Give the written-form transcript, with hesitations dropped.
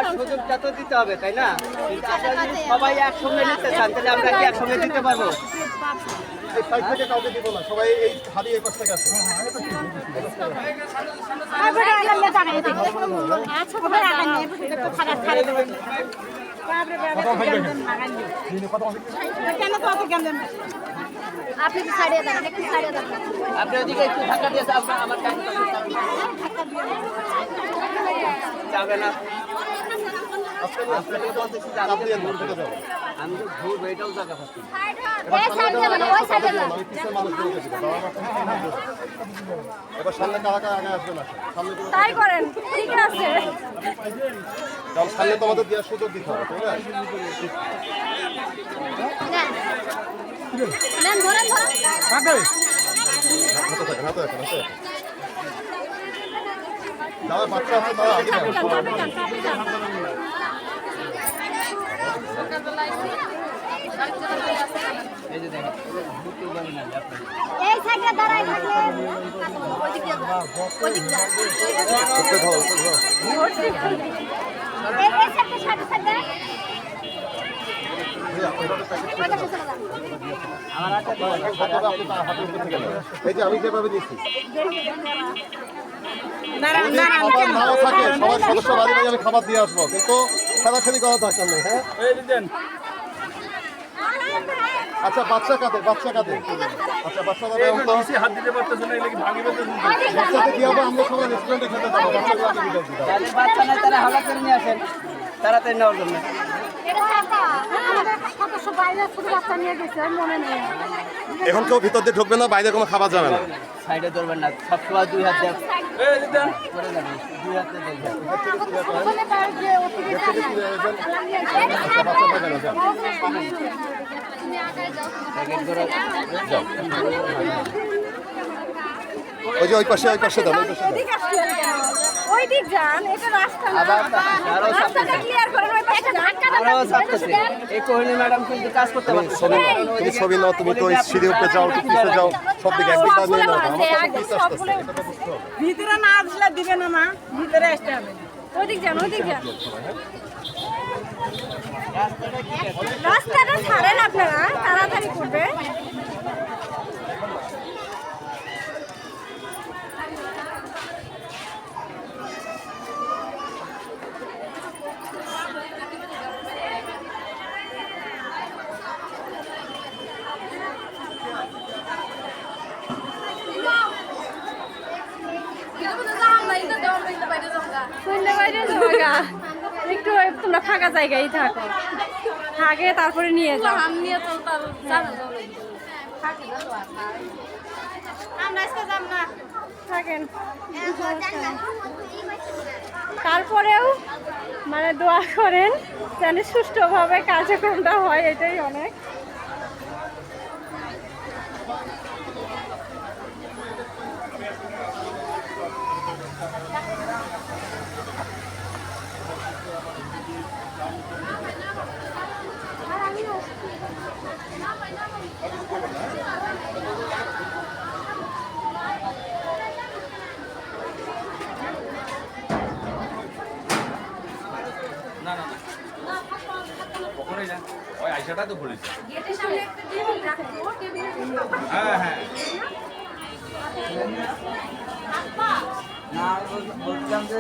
দেওয়ার সুযোগটা তো দিতে হবে, তাই না? কিন্তু আপনারা যদি সবাই একসঙ্গে নিতে চান তাহলে আমরা কি একসঙ্গে দিতে পারবো? এই সাইড থেকে কাউকে দিব না, সবাই এই হাড়ি এই পাশ থেকে আসে। আপনি তো ছাড়িয়ে দেন, একটু ছাড়িয়ে দেন। আপনি ওদিকে একটু ধাক্কা দিয়ে আমার যাবে না। আমি তো ঘুরবো, এটাও জায়গা পাচ্ছি। এবার সামনে কারা আগে আসবে না, সামনে তাই করেন, ঠিক আছে। কারণ সামনে তোমাদের দেওয়ার সুযোগ দিতে হবে, তাই না? নেন, ধরেন, ধরেন। হাতে থাকেন, হাতে থাকেন, হাতে থাকেন। যারা বাচ্চা আছে তারা আগে যাবে। এই সাইডে দাঁড়াই থাকলে ওইদিক যা। উপরে ধরো, উপরে ধরো। এই সাইডে সাইডে সাইডে আমার হাতে আপনি তার হাতের উপর থেকে নেন। এই যে আমি যেভাবে দিচ্ছি দাঁড়ান, যদি দাঁড়ান। খাবার নাও থাকে সবার সদস্য বাড়ি বাড়ি আমি খাবার দিয়ে আসবো, কিন্তু খেলাখেলি করা দরকার নেই। হ্যাঁ, আচ্ছা বাচ্চা কাদের, বাচ্চা কাদের? আচ্ছা বাচ্চাদের হাত দিতে পারতেছে না, এগুলো কি ভাঙি ফেলতেছে? বাচ্চাদের কি হবে? আমরা সবাই রেস্টুরেন্টে খেতে যাবো, বাচ্চাগুলো আগে বিদায় দিই। যাদের বাচ্চা নাই তারা হাওলা করে নিয়ে আসেন তাড়াতাড়ি নেওয়ার জন্য। এখন কেউ ভিতর দিয়ে ঢুকবে না, বাইরে কোনো খাবার যাবে না। সাইডে ধরবেন না, সবসময় দুই হাত দিয়ে করে যাবেন, দুই হাতে দেখবেন। আচ্ছা, বাচ্চা থাকে না, যান। প্যাকেট করে ওই যে ওই পাশে দেন, ওই পাশে দেন। ওই দিক যান, এটা রাস্তা না। আবার আরো রাস্তাটা ক্লিয়ার করেন, ওই পাশে ধাক্কা আরো ছাপতেছে। এই কোহলি ম্যাডাম কিন্তু কাজ করতে পারছে না। তুমি ছবি নাও, তুমি তো ওই সিঁড়ি উপরে যাও, একটু পিছে যাও, সব দিকে একদিক দিয়ে নিয়ে নাও। আমার তো পিছে আসতেছে, এটা তো বুঝতে হবে। ভিতরে না আসলে দিবে না মা, ভিতরে আসতে হবে। ওই দিক যান, ওই দিক যান। রাস্তাটা ছাড়েন আপনারা, তাড়াতাড়ি করবে। একটু তোমরা ফাঁকা জায়গায় থাকো, থাকে তারপরে নিয়ে যাও। থাকেন, তারপরেও মানে দোয়া করেন যেন সুষ্ঠুভাবে কার্যক্রমটা হয়, এটাই অনেক। না না কখনোই না, ওই আইসাটা তো বলেছে। হ্যাঁ হ্যাঁ না, বলছিলাম যে